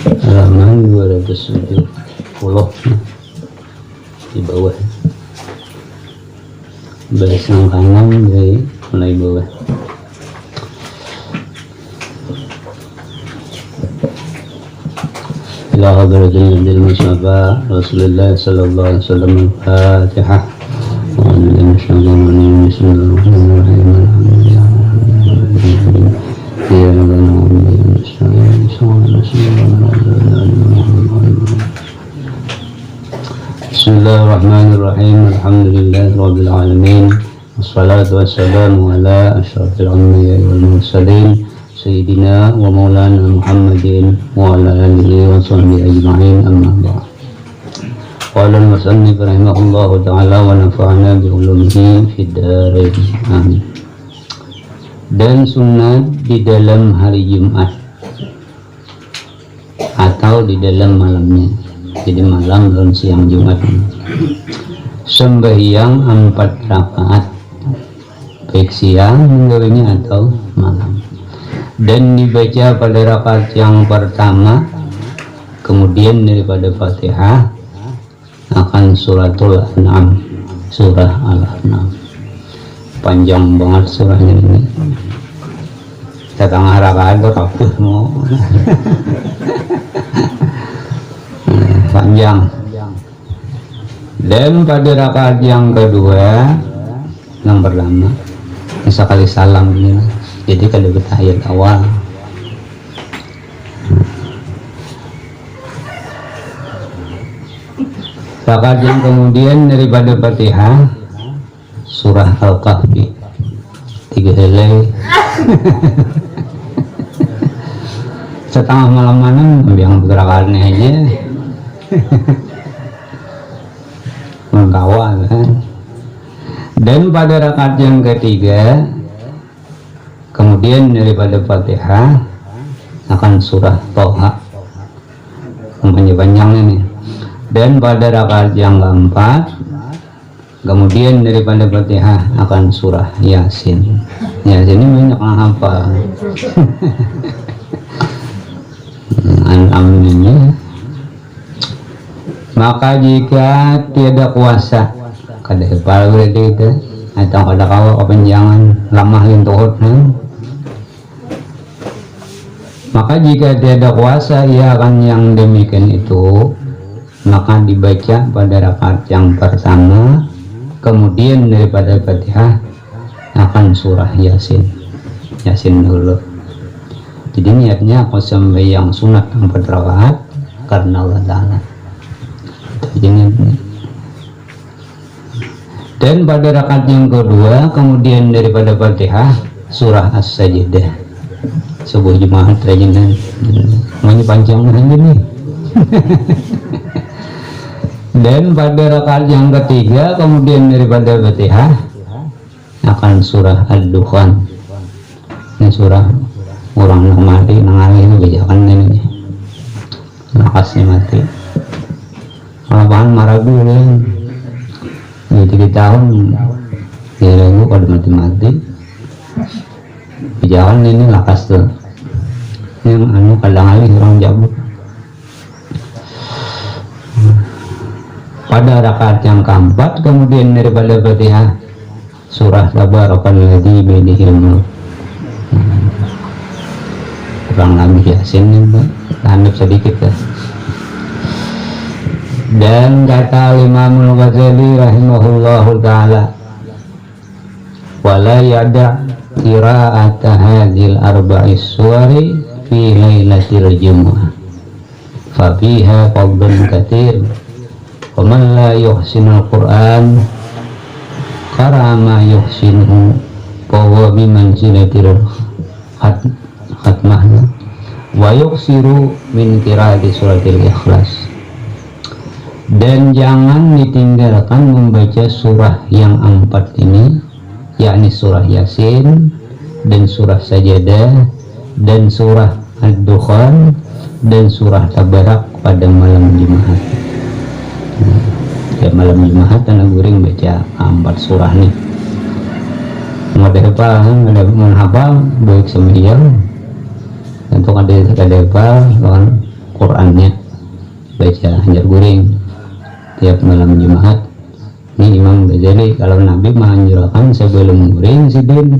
halaman 270 di bawah, baris yang kanan dari mulai bawah. Ila hadratil Nabi Mustafa Rasulullah sallallahu alaihi wasallam. Al-Fatihah. Bismillahirrahmanirrahim. Alhamdulillahirabbil alamin. Wassalatu wassalamu ala asyrafil anbiya'i wal mursalin sayyidina wa maulana Muhammadin wa ala alihi wa sahbihi ajma'in, amma ba'd. Qala al-musannif rahimahullahu ta'ala wa nafa'ana bi ulumihi fid dharain. Amin. Dan sunat di dalam hari Jumat atau di dalam malamnya, jadi malam dan siang Jumat, sembahyang 4 rakaat baik siang menurutnya atau malam, dan dibaca pada rakaat yang pertama kemudian daripada Fatihah akan suratul An'am, surah Al-An'am. Panjang banget surahnya ini, setengah rakaat berapa mau panjang. Dan pada rakaat yang kedua yang pertama sekali salam ini, jadi kalau bertahiyat awal rakaat yang kemudian daripada Fatihah surah Al-Kahfi 3 helai setengah malam-malam yang berakaatnya aja mengkawal kan. Dan pada rakaat yang ketiga kemudian daripada Fatihah akan surah Toha, panjang ini. Dan pada rakaat yang keempat kemudian daripada Fatihah akan surah Yasin. Yasin ini banyak yang hafal. An'am ini. Maka jika tiada kuasa kada hafal berarti itu, atau kada kawa kepanjangan lamah lintuhut, maka jika tiada kuasa ia akan yang demikian itu, maka dibaca pada rakaat yang pertama kemudian daripada Fatihah akan surah Yasin. Yasin dulu. Jadi niatnya aku sembahyang sunat 4 rakaat karena Allah Ta'ala. Dan pada rakaat yang kedua kemudian daripada Fatihah surah As-Sajdah. Sebuah jemaat rajin namanya panjang nih. Dan pada rakaat yang ketiga kemudian daripada Fatihah akan surah Ad-Dukhan. Ini surah orang yang mati nangali itu bejakan ini, nakasnya mati. Lapangan maragu kan, 3 tahun dia lagu pada mati-mati. Bejakan ini lakas tuh, yang anu kadang kali orang jabut. Pada rakaat yang keempat kemudian daripada Fatihah surah Tabarakalladzi biyadihil mulk. Kurang lebih Yasin itu, tahan sedikit ya. Dan kata Imam Ghazali rahimahullahu ta'ala, wala yada' qira'ata hadhil arba'is suwari fi lailatil jumu'ah fa fiha fadlun katsir wa man la yuhsinul Qur'an karama yuhsinuhu fa huwa bimanzilatil khatmah wa yuksiru min qira'ati suratil Ikhlas. Dan jangan ditinggalkan membaca surah yang 4 ini, yakni surah Yasin dan surah Sajadah dan surah Ad-Dukhan dan surah Tabarak pada malam Jumat. Ya malam Jumat tanah guring baca 4 surah nih. Ada menghafal baik sembahyang untuk ada hafal dengan Quran baca hajar guring tiap malam Jumat. Ini Imam Ghazali kalau Nabi menganjurkan sebelum guring sidin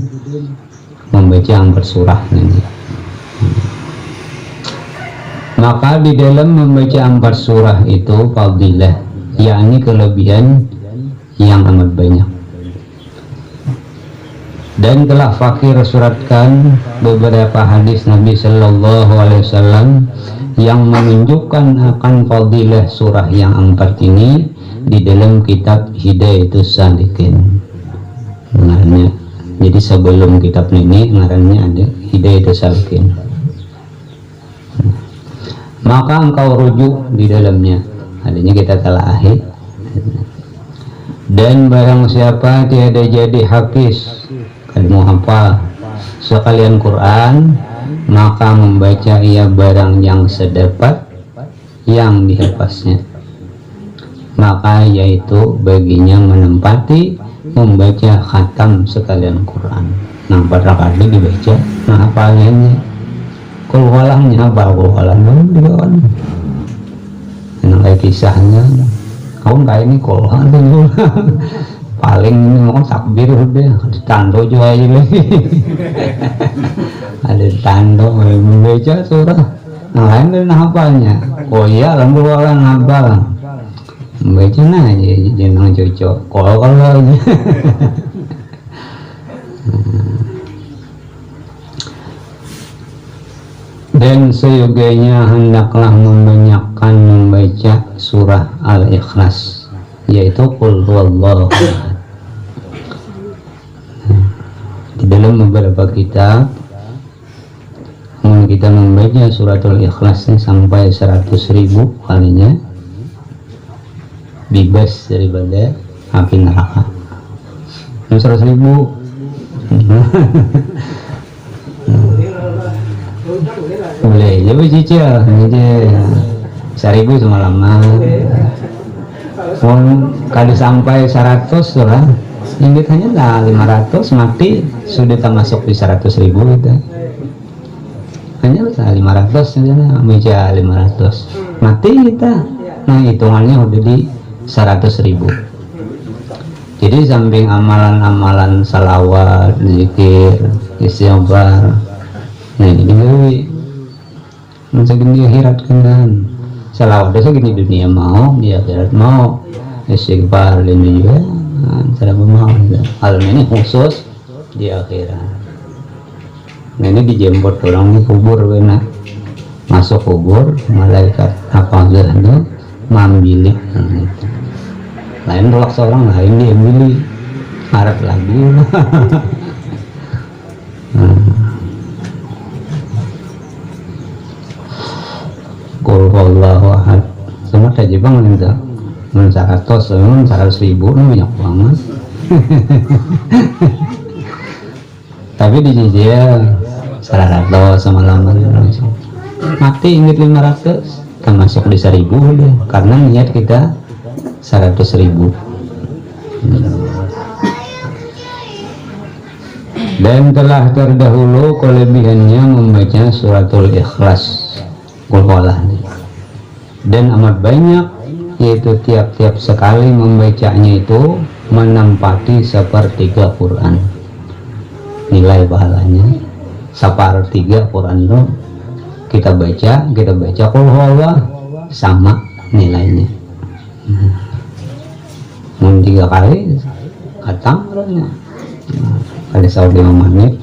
membaca 4 surah ini. Maka di dalam membaca 4 surah itu fadilah, yakni kelebihan yang amat banyak. Dan telah fakir suratkan beberapa hadis Nabi Shallallahu Alaihi Wasallam yang menunjukkan akan fadilah surah yang 4 ini di dalam kitab Hidayatus Salikin. Ngarannya, jadi sebelum kitab ini ngarannya ada Hidayatus Salikin. Maka engkau rujuk di dalamnya, adanya kita telah akhir. Dan barang siapa tiada jadi hafiz, ilmu hafal sekalian Quran, maka membaca ia barang yang sedapat yang dihafaznya, maka yaitu baginya menempati membaca khatam sekalian Quran. Nah, 4 rakaat dibaca, nah hafalnya kul walahnya hafal kul walah juga kan. Nah, kayak kisahnya kaum kayak ini kul dulu paling ini mau takbir udah tando juga aja lagi. Ada tando membaca surah yang lain dari hafalnya. Oh iya alhamdulillah hafal membaca aja jenang cocok kalau aja. Dan seyogianya hendaklah membanyakkan membaca surah Al-Ikhlas, yaitu qul huwallahu ahad. Di dalam beberapa kitab kita membaca suratul Ikhlas ini sampai 100.000 kalinya bebas daripada api neraka. 100.000 boleh coba cicil aja 1.000 semalaman. Kali sampai 100 lah ingat hanya lah 500 mati sudah tak masuk di 100.000 gitu. Hanya lah 500 baca 500 mati kita. Nah hitungannya udah di 100.000. Jadi samping amalan-amalan salawat, zikir, istighfar, nah ini segini akhirat kan. Salawat desa gini dunia mau, di akhirat mau. Istighfar ini juga cara mau. Hal ini khusus di akhirat. Nah ini dijemput orang di kubur benar. Masuk kubur, malaikat apa itu mambili. Lain tolak seorang lain dia milih harap lagi. Qul huwallahu ahad. Semua tak Jepang itu. Men 100.000 banyak banget. Tapi di sini 100 sama lama mati ingat 500 termasuk di 1.000 deh, karena niat kita 100.000. Dan telah terdahulu kelebihannya membaca suratul Ikhlas Qul-Huwallah, dan amat banyak, yaitu tiap-tiap sekali membacanya itu menempati sepertiga Quran. Nilai pahalanya sepertiga Quran itu kita baca Qul-Huwallah sama nilainya. Mungkin 3 kali khatam kali 5 menit.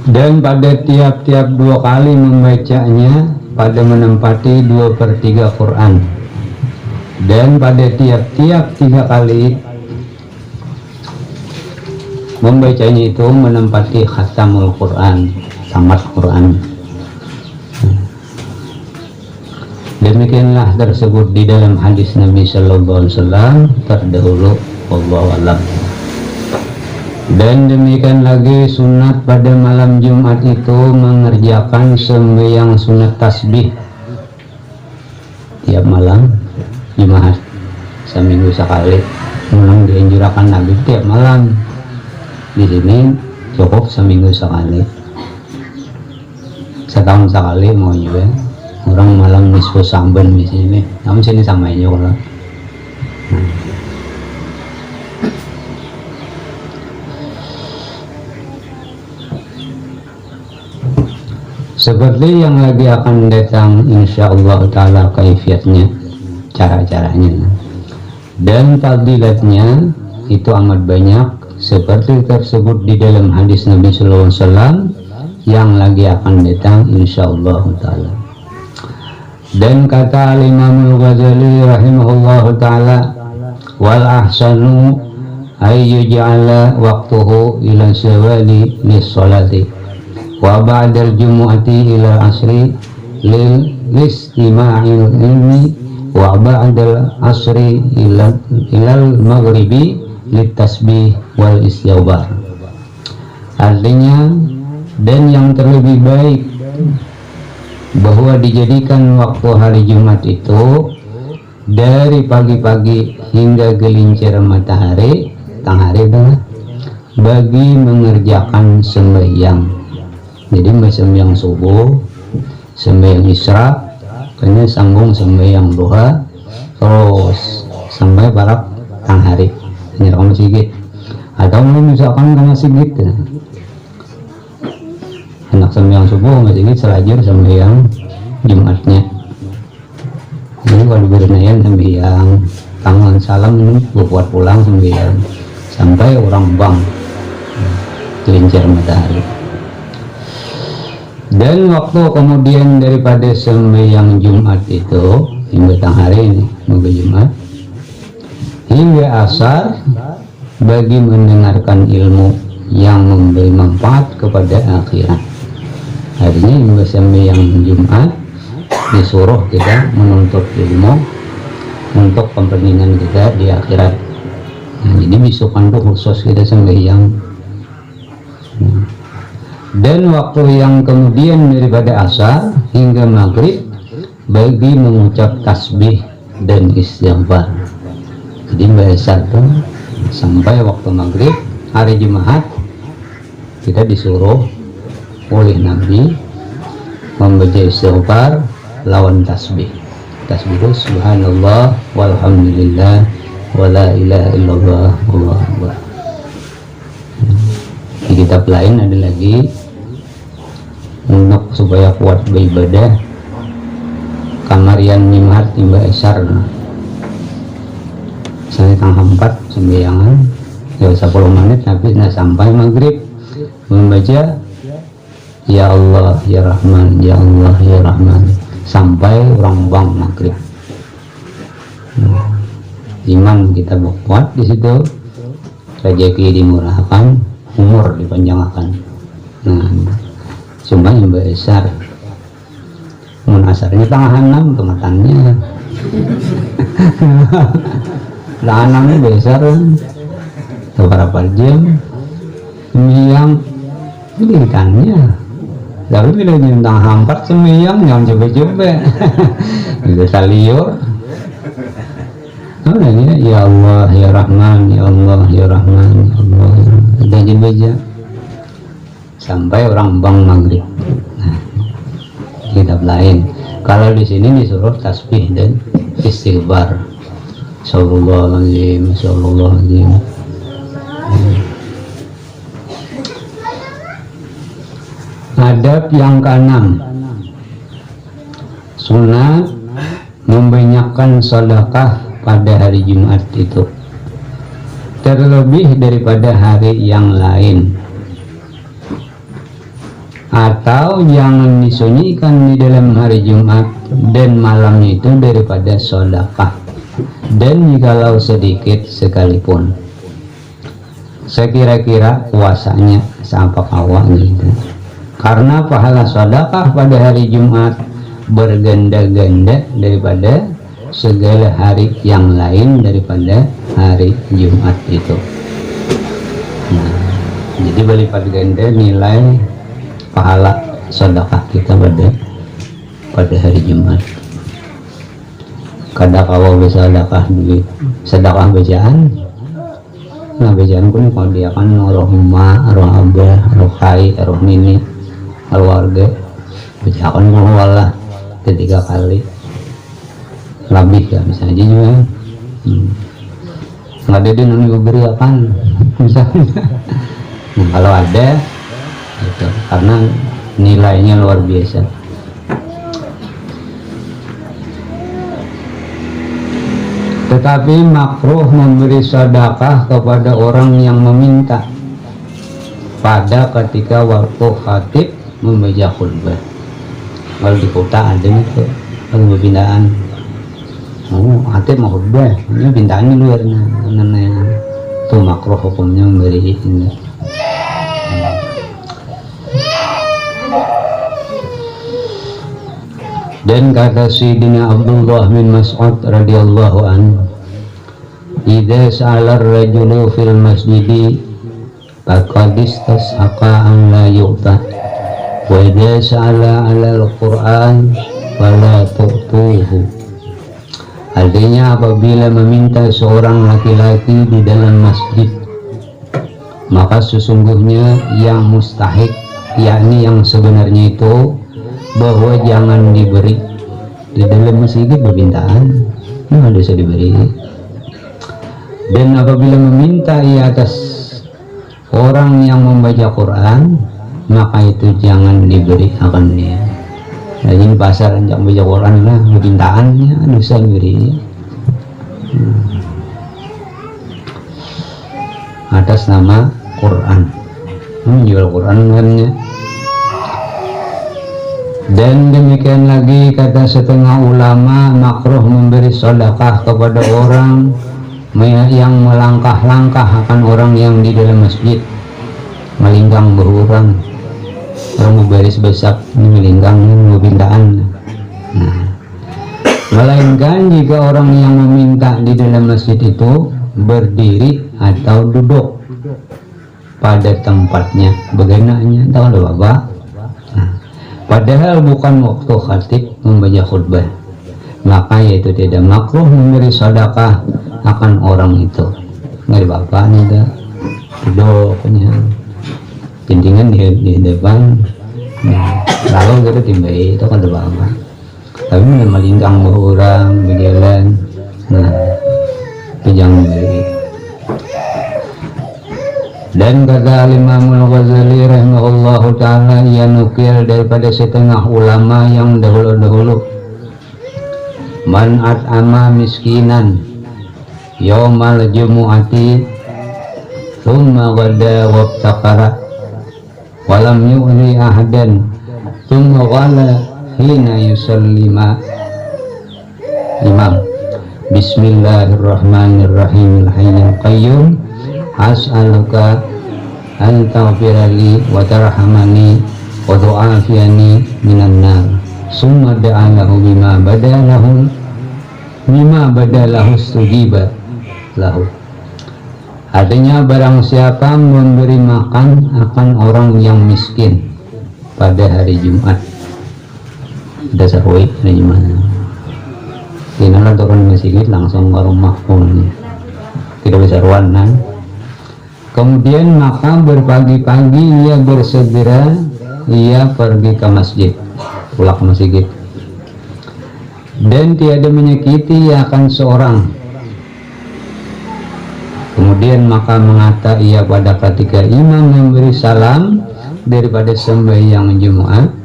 Dan pada tiap-tiap 2 kali membacanya pada menempati 2/3 Quran. Dan pada tiap-tiap 3 kali membacanya itu menempati khatamul Quran, tamat Quran. Demikianlah tersebut di dalam hadis Nabi Sallallahu Alaihi Wasallam terdahulu. Wallahu a'lam. Dan demikian lagi sunat pada malam Jumat itu mengerjakan sembahyang sunat tasbih tiap malam Jumat, seminggu sekali. Memang dianjurkan Nabi tiap malam. Di sini cukup seminggu sekali. setahun sekali mau juga orang malam nisfu samben di sini, namun sini sama aja kalau. Seperti yang lagi akan datang insyaallah taala kaifiatnya, cara-caranya dan fadilatnya itu amat banyak seperti tersebut di dalam hadis Nabi sallallahu alaihi wasallam yang lagi akan datang insyaallah taala. Dan kata Imam Al-Ghazali rahimahullahu taala, wal ahsanu ay yuj'ala waqtuhu ila zawali lis-salati wa ba'dal jumu'ati ila asri lil istima'il ilmi wa ba'dal asri ilal maghribi litasbih wal istighfar. Artinya, dan yang terlebih baik bahwa dijadikan waktu hari Jumat itu dari pagi-pagi hingga gelincir matahari, tangari bagi mengerjakan sembahyang. Jadi sembahyang subuh, sembahyang isya, kayaknya sanggung sembahyang duha, terus sampai barat tang hari hanya kamu sigit, atau misalkan kamu sigit anak sembahyang subuh masih sigit selajur sembahyang Jumatnya. Jadi kalau bernayan sembahyang tangan salam ini buat pulang sembahyang sampai orang bang gelincir matahari. Dan waktu kemudian daripada sembahyang Jumat itu hingga tang hari ini hingga Jumat hingga asar bagi mendengarkan ilmu yang memberi manfaat kepada akhirat. Artinya hingga sembahyang Jumat disuruh kita menuntut ilmu untuk kepentingan kita di akhirat. Nah, jadi besokan tuh khusus kita sembahyang. Dan waktu yang kemudian daripada asar hingga maghrib bagi mengucap tasbih dan istighfar. Jadi asar tuh sampai waktu maghrib hari Jumat kita disuruh oleh Nabi membaca istighfar lawan tasbih. Tasbih itu subhanallah walhamdulillah wala ilaha illallah wallahu akbar. Di kitab lain ada lagi untuk supaya kuat beribadah kamarian nyimhat timba esar misalnya tanggal 4 sembayangan ya 10 menit tapi sampai maghrib membaca ya Allah ya Rahman ya Allah ya Rahman sampai orang bang maghrib. Iman kita kuat di situ, rezeki dimurahkan, umur dipanjangkan. Nah, cuma yang besar munasarnya tengah 6 kematannya tengah 6 besar beberapa jam semiyang pilihannya tapi bila tengah 4 semiyang yang coba-coba bisa saliur ya Allah ya Rahman ya Allah ya Rahman ya Allah kita baca sampai orang bang maghrib. Nah, kitab lain kalau di sini disuruh tasbih dan istighfar Sallallahu alaihi Adab yang keenam, sunat membanyakkan sedekah pada hari Jumat itu terlebih daripada hari yang lain, atau jangan disunyikan di dalam hari Jumat dan malamnya itu daripada sedekah, dan jikalau sedikit sekalipun. Sekira-kira puasanya sampai awal gitu. Karena pahala sedekah pada hari Jumat berganda-ganda daripada segala hari yang lain daripada hari Jumat itu. Nah, jadi berlipat ganda nilai pahala sedekah kita pada hari Jumat. Kadang kalau bisa sedekah duit, sedekah bacaan. Nah bacaan pun kalau dia kan roh emak, roh abah, roh kai, roh nini, keluarga. bacakan Allah 3 kali lebih ya misalnya juga nggak ada di nuni beri apaan misalnya. Nah, kalau ada itu karena nilainya luar biasa. Tetapi makruh memberi sedekah kepada orang yang meminta pada ketika waktu khatib membaca khutbah. Kalau di kota ada itu kalau berpindahan, khatib mau khutbah, ini pindahannya luar nana itu makruh hukumnya memberi ini. Dan kata Sayyidina Abdullah bin Mas'ud radhiyallahu anhu, "Idza sa'ala ar-rajulu fil masjidi faqad istasqa an la yu'ta, wa idza sa'ala 'alal Qur'an fala tu'tuhu." Artinya apabila meminta seorang laki-laki di dalam masjid, maka sesungguhnya yang mustahik, yakni yang sebenarnya itu bahwa jangan diberi di dalam masjid permintaan, nggak bisa diberi. Dan apabila meminta ia atas orang yang membaca Quran, maka itu jangan diberi akan dia. Nah, ini pasar yang baca Quran lah, permintaannya bisa diberi atas nama Quran, menjual Quran namanya. Dan demikian lagi kata setengah ulama, makruh memberi sedekah kepada orang yang melangkah-langkah akan orang yang di dalam masjid, melingkang berurang, orang berbaris besar ini melingkang ini pindahan. Nah, melainkan jika orang yang meminta di dalam masjid itu berdiri atau duduk pada tempatnya, bagaimana tahu ada bapak. Padahal bukan waktu khatib membaca khutbah, maka yaitu tidak makruh memberi sedekah akan orang itu. Nggak bapaknya ada duduknya, tintingan di depan, lalu kita timbai itu kan ada bapak. Tapi melingkang orang berjalan, nah itu jangan beri. Dan kata Imam Al-Ghazali rahimahullahu ta'ala, ia nukil daripada setengah ulama yang dahulu-dahulu, man at'ama miskinan yawmal jumu'ati thumma wada wabtakara walam yu'li ahadan thumma wala hina yusallima imam bismillahirrahmanirrahim al-hayyul qayyum as'aluka an taghfirali wa tarhamani wa tu'afiyani minan nar summa da'alahu bima badalahu stujiba lahu. Artinya barang siapa memberi makan akan orang yang miskin pada hari Jumat, ada sahwi hari Jumat, inilah turun masjid langsung ke rumah punya tidak bisa ruanan. Kemudian maka berpagi-pagi ia bersegera, ia pergi ke masjid, pulang ke masjid, dan tiada menyakiti akan seorang. Kemudian maka mengata ia pada ketika imam memberi salam daripada sembahyang Jumat,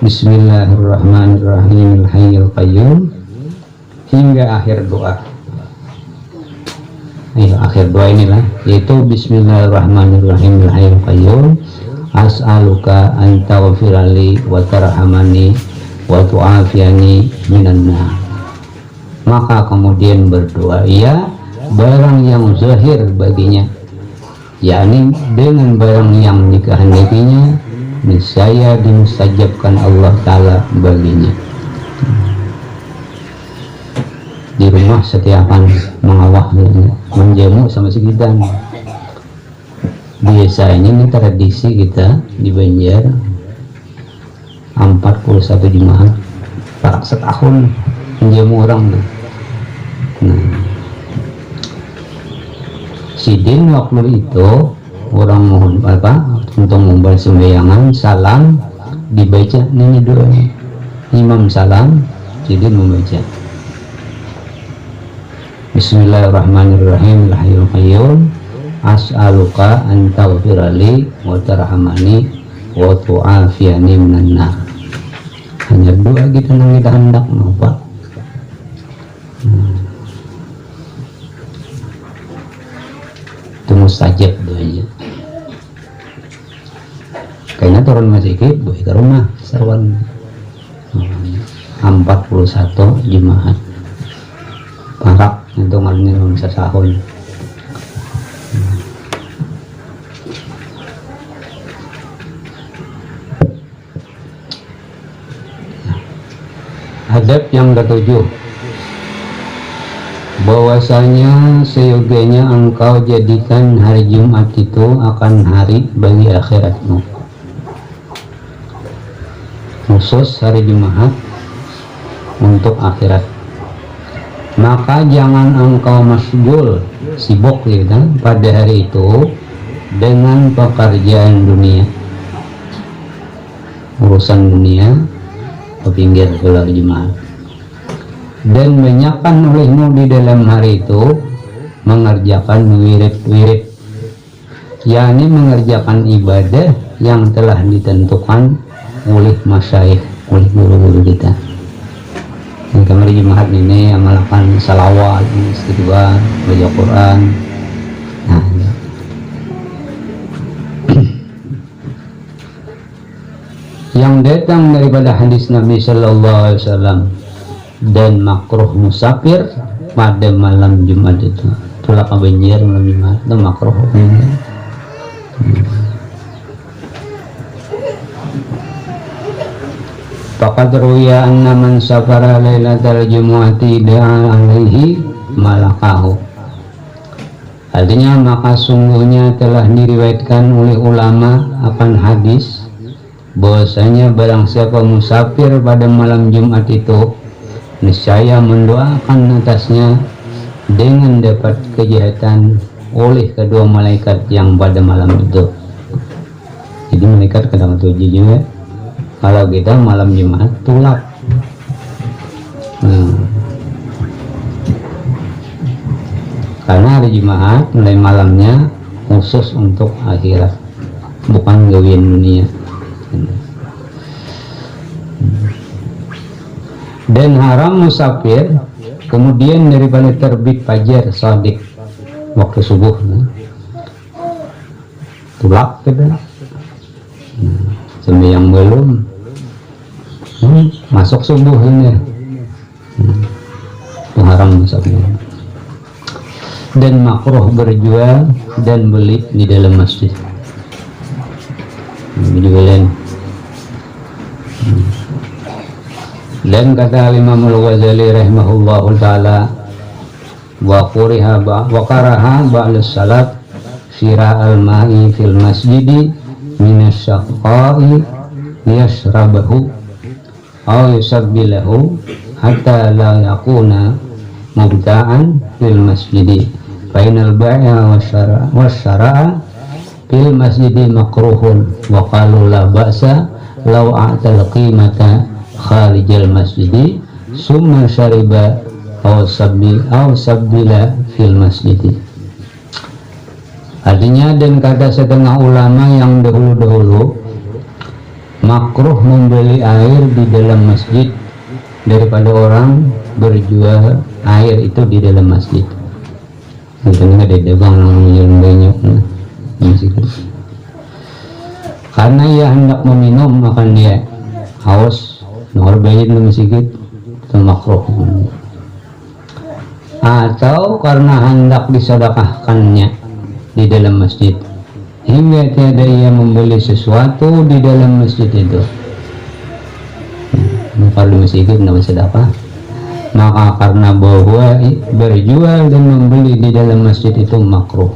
Bismillahirrahmanirrahim al-hayyul qayyum, hingga akhir doa. Akhir doa inilah, yaitu Bismillahirrahmanirrahim al-hayyul qayyum as'aluka an taghfirali wa tarhamani wa tu'afiyani minan nar. Maka kemudian berdoa ia barang yang zahir baginya, yakni dengan barang yang dikehendakinya, niscaya dimustajabkan Allah Ta'ala baginya. Di rumah setiapan mengawah menjamu sama sekitar. Biasanya ini tradisi kita di Banjar 41 jemaah pak setahun menjamu orang. Nah, sidin waktu itu orang mohon untuk membalas sembayangan salam dibaca ini doa imam salam jadi membaca Bismillahirrahmanirrahim Al-Hayyul Qayyum as'aluka an taghfirali wa tarhamani wa tu'afiyani minan nar. Hanya doa kita nang kita hendak apa itu mustajab doanya. Kayaknya turun masih ke rumah sarwan 41 jemaat parak itu ngalnya bisa sahun adab yang ketujuh bahwasanya seyogianya engkau jadikan hari Jumat itu akan hari bagi akhiratmu, khusus hari Jumat untuk akhirat. Maka jangan engkau masgul sibuk ya kan pada hari itu dengan pekerjaan dunia, urusan dunia ke pinggir sholat Jumat, dan banyakkan olehmu di dalam hari itu mengerjakan wirid-wirid, yakni mengerjakan ibadah yang telah ditentukan oleh masyayikh, oleh guru-guru kita. Yang kemarin Jumat ini amalkan salawat, istighfar, baca Quran. Nah, ya. Yang datang daripada hadis Nabi Sallallahu Alaihi Wasallam dan makruh musafir pada malam Jumat itu. Itulah kebanjir malam Jumat itu makruh. Faqad ruya anna man safara lailatal jumu'ati da'a alaihi malakahu. Artinya maka sungguhnya telah diriwayatkan oleh ulama akan hadis bahwasanya barang siapa musafir pada malam Jumat itu niscaya mendoakan atasnya dengan dapat kejahatan oleh kedua malaikat yang pada malam itu. Jadi malaikat kadang tujuh juga kalau kita malam Jumat tulak. Karena hari Jumat mulai malamnya khusus untuk akhirat, bukan gawian dunia. Dan haram musafir kemudian daripada terbit fajar shadiq waktu subuh tulak kita sembahyang belum masuk subuh ini itu haram musafir. Dan makruh berjual dan beli di dalam masjid, jualan. Dan kata Imam Al-Ghazali rahimahullahu taala wa karaha ba'da salat syira al-ma'i fil masjidi minasyaqa'i yashrabahu aw yusabbilahu hatta la yakuna mubta'an fil masjidi fainal bai'a wasyara'a fil masjidi makruhun wa qalu la ba'sa law a'tal qimata kharijal masjidi summa syariba aw sabbila fil masjidi. Artinya, dan kata setengah ulama yang dahulu-dahulu makruh membeli air di dalam masjid daripada orang berjual air itu di dalam masjid. Misalnya ada dagang yang banyak karena ia hendak meminum makan dia haus nomor banyak di masjid itu makruh. Atau karena hendak disedekahkannya di dalam masjid hingga tiada ia membeli sesuatu di dalam masjid itu. Kalau di masjid itu tidak sedekah, maka karena bahwa berjual dan membeli di dalam masjid itu makruh.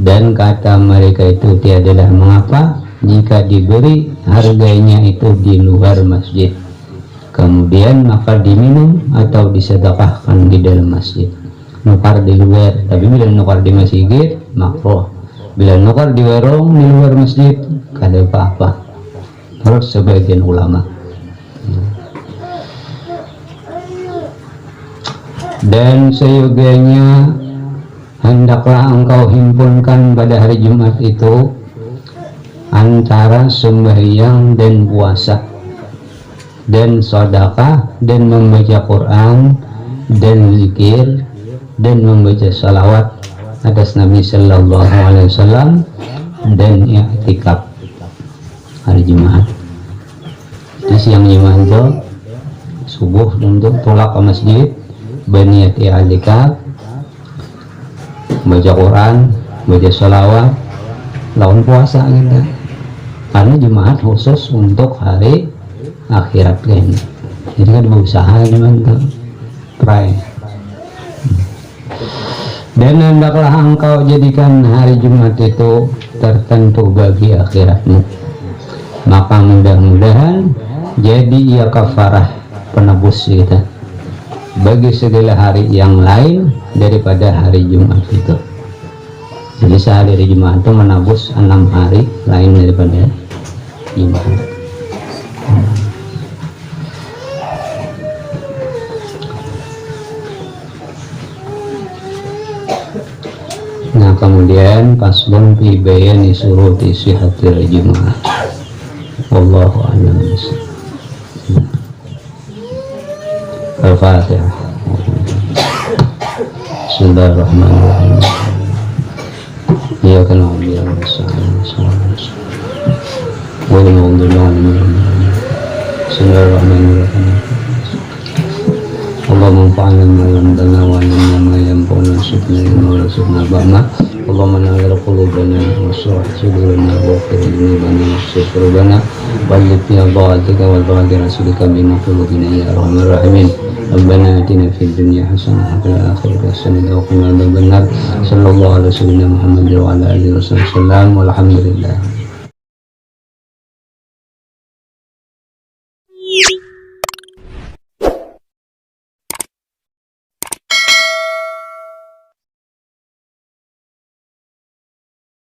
Dan kata mereka itu tiadalah mengapa jika diberi harganya itu di luar masjid, kemudian maka diminum atau disedekahkan di dalam masjid. Nukar di luar, tapi bila nukar di masjid makruh. Bila nukar di warung di luar masjid kada apa-apa. menurut sebagian ulama. Dan seyogianya hendaklah engkau himpunkan pada hari Jumat itu antara sembahyang dan puasa dan sedekah dan membaca Quran dan zikir dan membaca salawat atas Nabi Sallallahu Alaihi Wasallam dan i'tikaf hari Jumat. Di siang Jumat itu subuh untuk tolak ke masjid, berniat i'tikaf, baca Quran, baca salawat, lawan puasa gitu. Karena Jumat khusus untuk hari akhirat kan. Jadi kan berusaha gimana tuh, try. Dan hendaklah engkau jadikan hari Jumat itu tertentu bagi akhiratmu, maka mudah-mudahan jadi ia kafarah, penebus kita bagi segala hari yang lain daripada hari Jumat itu. Jadi sehari hari Jumat itu menebus 6 hari lain daripada Jumat. Nah kemudian paslon fi bayani suruti sihatil Jumat. Wallahu a'lam bishawab. Al-Fatihah. Bismillahirrahmanirrahim. Iyyaka na'budu wa iyyaka nasta'in. Bismillahirrahmanirrahim. Allahumma fa'alna ma lamdana wa alimna ma yanfa'una subhana wa rasulna ba'ma. Allahumma nawwir qulubana wa shrah sudurana wa qir dhunubana wa sirrana wa alifna ba'atika wal ba'di rasulika bina qulubina ya arhamar rahimin. Rabbana atina fid dunya hasanah wa fil akhirati hasanah wa qina adzabannar. Sallallahu alaihi wasallam Muhammad wa ala alihi wasallam. Walhamdulillah.